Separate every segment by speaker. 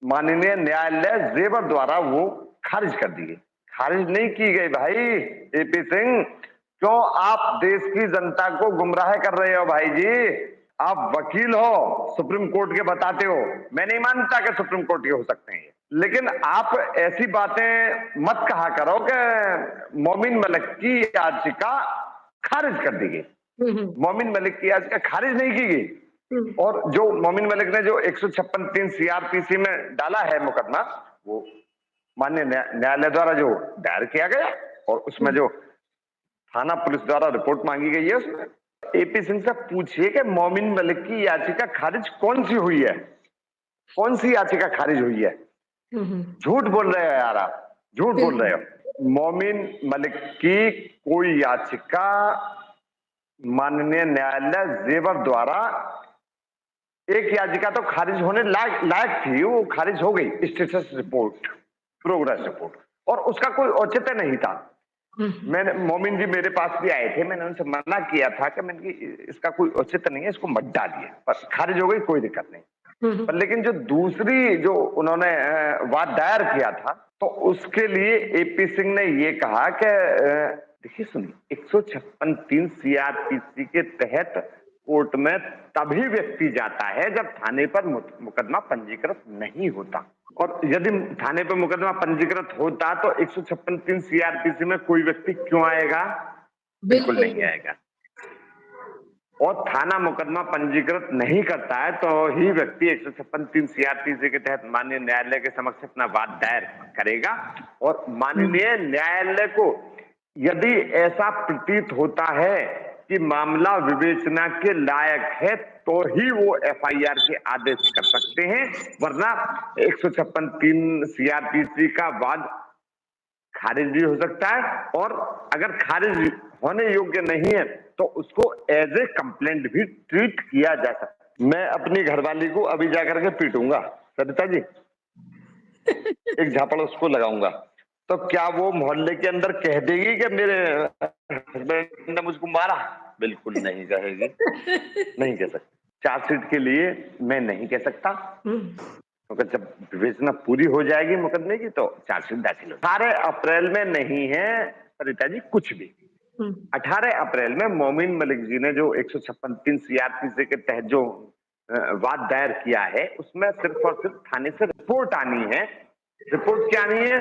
Speaker 1: माननीय न्यायालय जेवर द्वारा वो खारिज कर दी गई। खारिज नहीं की गई भाई एपी सिंह, क्यों आप देश की जनता को गुमराह कर रहे हो भाई जी? आप वकील हो, सुप्रीम कोर्ट के बताते हो, मैं नहीं मानता कि सुप्रीम कोर्ट के हो सकते हैं, लेकिन आप ऐसी बातें मत कहा करो कि मोमिन मलिक की याचिका खारिज कर दी गई। मोमिन मलिक की याचिका खारिज नहीं की गई, और जो मोमिन मलिक ने जो 156(3) सीआरपीसी में डाला है मुकदमा, वो माननीय न्यायालय द्वारा जो दायर किया गया, और उसमें जो थाना पुलिस द्वारा रिपोर्ट मांगी गई है, उसमें एपी सिंह से पूछिए कि मोमिन मलिक की याचिका खारिज कौन सी हुई है, कौन सी याचिका खारिज हुई है? झूठ बोल रहे हो यार, आप झूठ बोल रहे हो। मोमिन मलिक की कोई याचिका माननीय न्यायालय जेवर द्वारा, एक याचिका तो खारिज होने लायक थी, वो खारिज हो गई, स्टेटस रिपोर्ट, प्रोग्रेस रिपोर्ट, और उसका कोई औचित्य नहीं था। मैंने, मोमिन जी मेरे पास भी आए थे, मैंने उनसे मना किया था कि मैंने इसका कोई औचित्य नहीं है, इसको मत डालिए, बस खारिज हो गई, कोई दिक्कत नहीं। पर लेकिन जो दूसरी जो उन्होंने वाद दायर किया था, तो उसके लिए एपी सिंह ने ये कहा कि देखिए सुनिए, 156(3) सीआरपीसी के तहत कोर्ट में तभी व्यक्ति जाता है जब थाने पर मुकदमा पंजीकृत नहीं होता, और यदि थाने पर मुकदमा पंजीकृत होता तो 156(3) सीआरपीसी में कोई व्यक्ति क्यों आएगा? बिल्कुल नहीं आएगा। और थाना मुकदमा पंजीकृत नहीं करता है तो ही व्यक्ति 156(3) सीआरपीसी के तहत माननीय न्यायालय के समक्ष अपना वाद दायर करेगा, और माननीय न्यायालय को यदि ऐसा प्रतीत होता है कि मामला विवेचना के लायक है तो ही वो एफआईआर के आदेश कर सकते हैं, वरना 156(3) सीआरपीसी का वाद खारिज भी हो सकता है, और अगर खारिज होने योग्य नहीं है तो उसको एज ए कंप्लेंट भी ट्रीट किया जा सकता है। मैं अपनी घरवाली को अभी जाकर के पीटूंगा सरिता जी, एक झापड़ उसको लगाऊंगा, तो क्या वो मोहल्ले के अंदर कह देगी कि मेरे हस्बैंड ने मुझको मारा? बिल्कुल नहीं कहेगी, नहीं कह सकती। चार्जशीट के लिए मैं नहीं कह सकता, क्योंकि जब विवेचना पूरी हो जाएगी मुकदमे की तो चार्जशीट दाखिल हो। 18 अप्रैल में नहीं है सरिता जी कुछ भी। 18 अप्रैल में मोमिन मलिक जी ने जो 156(3) सीआरपीसी के तहत जो वाद दायर किया है, उसमें सिर्फ और सिर्फ थाने से रिपोर्ट आनी है। रिपोर्ट क्या आनी है?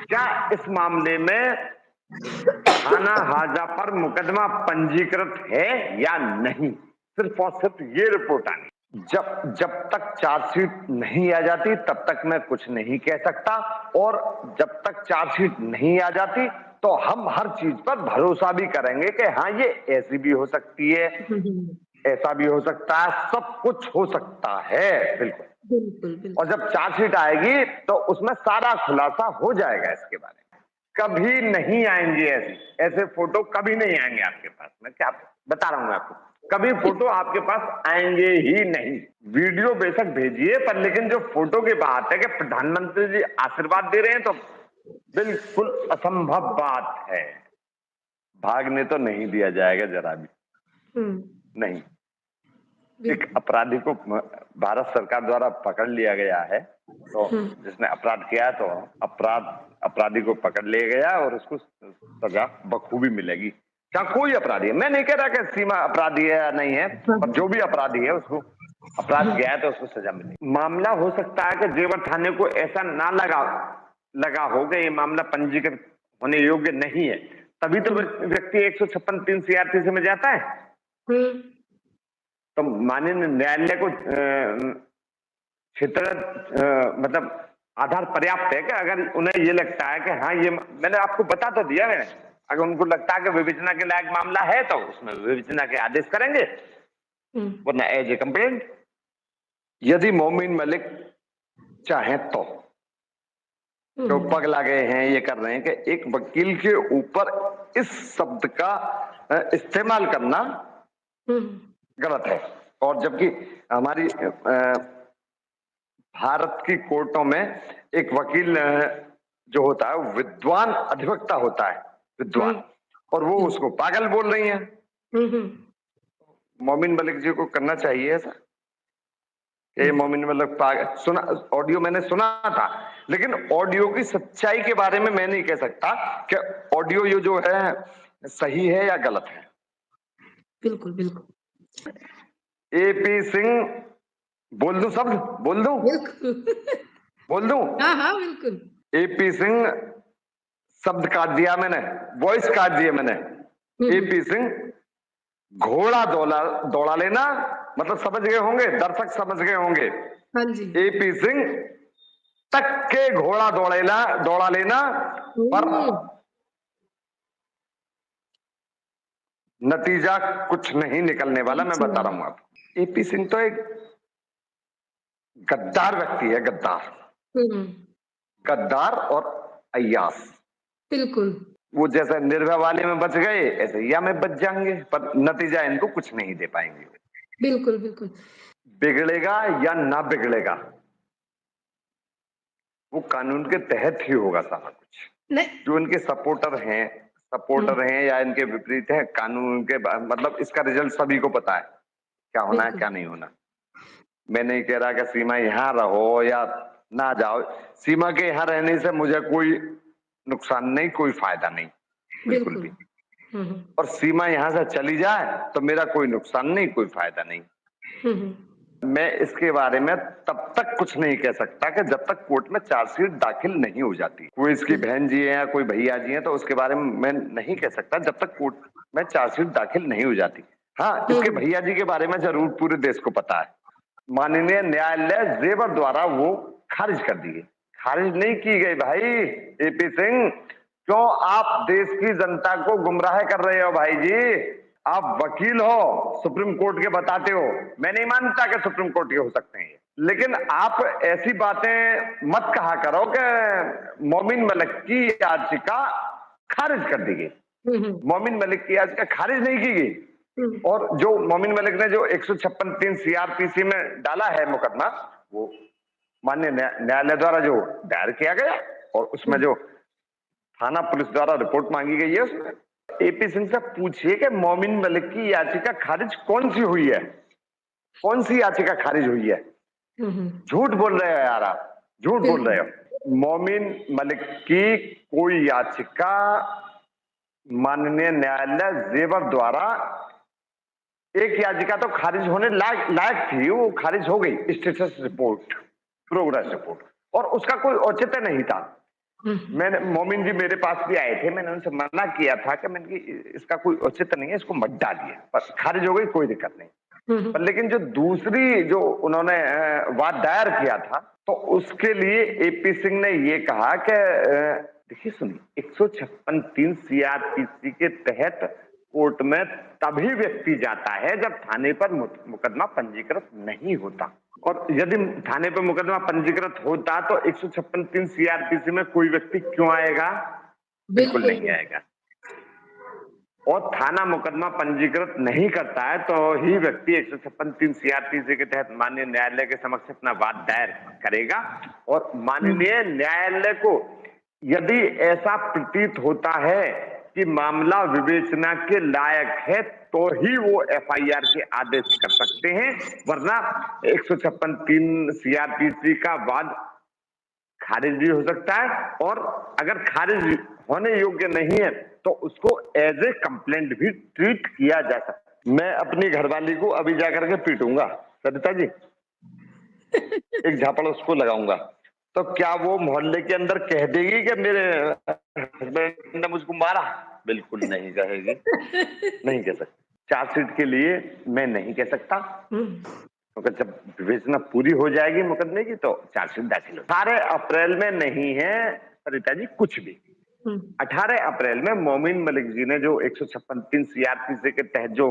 Speaker 1: क्या इस मामले में थाना हाजा पर मुकदमा पंजीकृत है या नहीं, सिर्फ और सिर्फ ये रिपोर्ट आनी। जब तक चार्जशीट नहीं आ जाती तब तक मैं कुछ नहीं कह सकता, और जब तक चार्जशीट नहीं आ जाती तो हम हर चीज पर भरोसा भी करेंगे कि हाँ ये ऐसी भी हो सकती है, ऐसा भी हो सकता है, सब कुछ हो सकता है, बिल्कुल बिल्कुल। और जब चार्जशीट आएगी तो उसमें सारा खुलासा हो जाएगा इसके बारे में। कभी नहीं आएंगे ऐसे फोटो, कभी नहीं आएंगे आपके पास, मैं क्या बता रहा हूं आपको, कभी फोटो आपके पास आएंगे ही नहीं। वीडियो बेशक भेजिए, पर लेकिन जो फोटो की बात है कि प्रधानमंत्री जी आशीर्वाद दे रहे हैं, तो बिल्कुल असंभव बात है। भागने तो नहीं दिया जाएगा जरा भी, नहीं। एक अपराधी को भारत सरकार द्वारा पकड़ लिया गया है, तो जिसने अपराध किया है तो अपराधी को पकड़ लिया गया और उसको सजा बखूबी मिलेगी, चाहे कोई अपराधी है। मैं नहीं कह रहा कि सीमा अपराधी है या नहीं है, पर जो भी अपराधी है उसको अपराध किया है तो उसको सजा मिलेगी। मामला हो सकता है कि जेवर थाने को ऐसा ना लगा हो कि ये मामला पंजीकृत होने योग्य नहीं है, तभी तो व्यक्ति 156(3) सीआरपीसी में जाता है। तो माननीय न्यायालय को क्षेत्र मतलब आधार पर्याप्त है कि अगर उन्हें ये लगता है कि हाँ ये, मैंने आपको बता तो दिया मैंने, अगर उनको लगता है कि विवेचना के लायक मामला है तो उसमें विवेचना के आदेश करेंगे, वरना एज ए कंप्लेंट। यदि मोमिन मलिक चाहे तो पगला गए हैं, ये कर रहे हैं कि एक वकील के ऊपर इस शब्द का इस्तेमाल करना गलत है, और जबकि हमारी भारत की कोर्टों में एक वकील जो होता है विद्वान अधिवक्ता होता है, विद्वान, और वो उसको पागल बोल रही हैं। मोमिन मलिक जी को करना चाहिए ऐसा ये मोमिन मतलब सुना, ऑडियो मैंने सुना था, लेकिन ऑडियो की सच्चाई के बारे में मैं नहीं कह सकता कि ऑडियो ये जो है सही है या गलत है।
Speaker 2: बिल्कुल, बिल्कुल।
Speaker 1: एपी सिंह, बोल दूं शब्द, बोल दूं,
Speaker 2: बिल्कुल।
Speaker 1: बोल दूं?
Speaker 2: हाँ, हाँ, बिल्कुल।
Speaker 1: एपी सिंह शब्द काट दिया मैंने, वॉइस काट दिया मैंने। एपी सिंह घोड़ा दौड़ा दौड़ा लेना, मतलब समझ गए होंगे, दर्शक समझ गए होंगे।
Speaker 2: हाँ जी।
Speaker 1: एपी सिंह तक के घोड़ा दौड़ा लेना, पर नतीजा कुछ नहीं निकलने वाला, मैं बता रहा हूं आपको। एपी सिंह तो एक गद्दार व्यक्ति है, गद्दार, गद्दार और अय्यास।
Speaker 2: बिल्कुल।
Speaker 1: वो जैसे निर्भया वाले में बच गए, ऐसे या में बच जाएंगे, पर नतीजा इनको कुछ नहीं दे पाएंगे।
Speaker 2: बिल्कुल, बिल्कुल।
Speaker 1: बिगड़ेगा या ना बिगड़ेगा, वो कानून के तहत ही होगा सारा कुछ।
Speaker 2: नहीं।
Speaker 1: जो इनके सपोर्टर हैं या इनके विपरीत हैं, कानून के मतलब इसका रिजल्ट सभी को पता है क्या होना है, क्या नहीं होना। मैं नहीं कह रहा कि सीमा यहाँ रहो या ना जाओ, सीमा के यहाँ रहने से मुझे कोई नुकसान नहीं, कोई फायदा नहीं, बिल्कुल भी। और सीमा यहाँ से चली जाए तो मेरा कोई नुकसान नहीं, कोई फायदा नहीं। मैं इसके बारे में तब तक कुछ नहीं कह सकता कि जब तक कोर्ट में चार्जशीट दाखिल नहीं हो जाती। कोई इसकी बहन जी है या कोई भैया जी है तो उसके बारे में मैं नहीं कह सकता जब तक कोर्ट में चार्जशीट दाखिल नहीं हो जाती। हाँ, इसके भैया जी के बारे में जरूर पूरे देश को पता है। माननीय न्यायालय जेवर द्वारा वो खारिज कर दी गई। खारिज नहीं की गई भाई एपी सिंह, क्यों आप देश की जनता को गुमराह कर रहे हो भाई जी? आप वकील हो, सुप्रीम कोर्ट के बताते हो, मैं नहीं मानता कि सुप्रीम कोर्ट के हो सकते हैं, लेकिन आप ऐसी बातें मत कहा करो कि मोमिन मलिक की याचिका खारिज कर दी गई। मोमिन मलिक की याचिका खारिज नहीं की गई, और जो मोमिन मलिक ने जो 156(3) सीआरपीसी में डाला है मुकदमा, वो माननीय न्यायालय द्वारा जो दायर किया गया, और उसमें जो थाना पुलिस द्वारा रिपोर्ट मांगी गई है, उसमें एपी सिंह से पूछिए कि मोमिन मलिक की याचिका खारिज कौन सी हुई है, कौन सी याचिका खारिज हुई है? झूठ बोल रहे हो यार, आप झूठ बोल रहे हो। मोमिन मलिक की कोई याचिका माननीय न्यायालय जेवर द्वारा, एक याचिका तो खारिज होने लायक थी, वो खारिज हो गई, स्टेटस रिपोर्ट, प्रोग्रेस रिपोर्ट, और उसका कोई औचित्य नहीं था। मैंने, मोमिन जी मेरे पास भी आए थे, मैंने उनसे मना किया था कि मैंने इसका कोई औचित्य नहीं है, इसको मत डालिए, बस खारिज हो गई, कोई दिक्कत नहीं। पर लेकिन जो दूसरी जो उन्होंने वाद दायर किया था, तो उसके लिए एपी सिंह ने ये कहा कि देखिए सुनिए, 156(3) सीआरपीसी के तहत कोर्ट में तभी व्यक्ति जाता है जब थाने पर मुकदमा पंजीकृत नहीं होता, और यदि थाने पर मुकदमा पंजीकृत होता तो 156(3) सीआरपीसी में कोई व्यक्ति क्यों आएगा? बिल्कुल नहीं आएगा। और थाना मुकदमा पंजीकृत नहीं करता है तो ही व्यक्ति 156(3) सीआरपीसी के तहत माननीय न्यायालय के समक्ष अपना वाद दायर करेगा, और माननीय न्यायालय को यदि ऐसा प्रतीत होता है कि मामला विवेचना के लायक है तो ही वो एफआईआर के आदेश कर सकते हैं, वरना 156(3) सीआरपीसी का वाद खारिज भी हो सकता है, और अगर खारिज होने योग्य नहीं है तो उसको एज ए कंप्लेंट भी ट्रीट किया जा सकता है। मैं अपनी घरवाली को अभी जाकर के पीटूंगा सरिता जी, एक झापड़ उसको लगाऊंगा, तो क्या वो मोहल्ले के अंदर कह देगी कि मेरे हस्बैंड ने मुझको मारा? बिल्कुल नहीं कहेगी, नहीं कह सकती। चार्जशीट के लिए मैं नहीं कह सकता, क्योंकि जब विवेचना पूरी हो जाएगी मुकदमे की तो चार्जशीट दाखिल हो। 18 अप्रैल में नहीं है सरिता जी कुछ भी। 18 अप्रैल में मोमिन मलिक जी ने जो 156(3) सीआरपीसी के तहत जो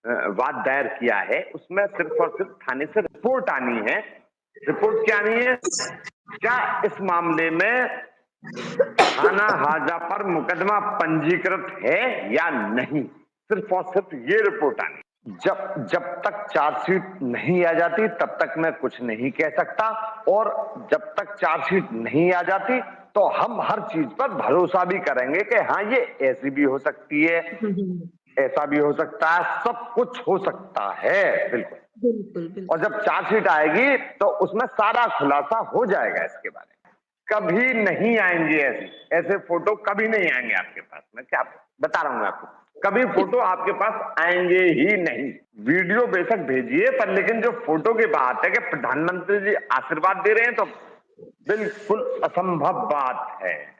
Speaker 1: वाद दायर किया है, उसमें सिर्फ और सिर्फ थाने से रिपोर्ट आनी है। रिपोर्ट क्या आनी है? क्या इस मामले में थाना हाजा पर मुकदमा पंजीकृत है या नहीं, सिर्फ और सिर्फ ये रिपोर्ट आनी। जब तक चार्जशीट नहीं आ जाती तब तक मैं कुछ नहीं कह सकता, और जब तक चार्जशीट नहीं आ जाती तो हम हर चीज पर भरोसा भी करेंगे कि हाँ ये ऐसी भी हो सकती है, ऐसा भी हो सकता है, सब कुछ हो सकता है। बिल्कुल।
Speaker 2: बिल्कुल, बिल्कुल।
Speaker 1: और जब चार्जशीट आएगी तो उसमें सारा खुलासा हो जाएगा इसके बारे में। कभी नहीं आएंगे ऐसे फोटो कभी नहीं आएंगे आपके पास। मैं क्या बता रहा हूं आपको, कभी फोटो आपके पास आएंगे ही नहीं। वीडियो बेशक भेजिए, पर लेकिन जो फोटो की बात है कि प्रधानमंत्री जी आशीर्वाद दे रहे हैं, तो बिल्कुल असंभव बात है।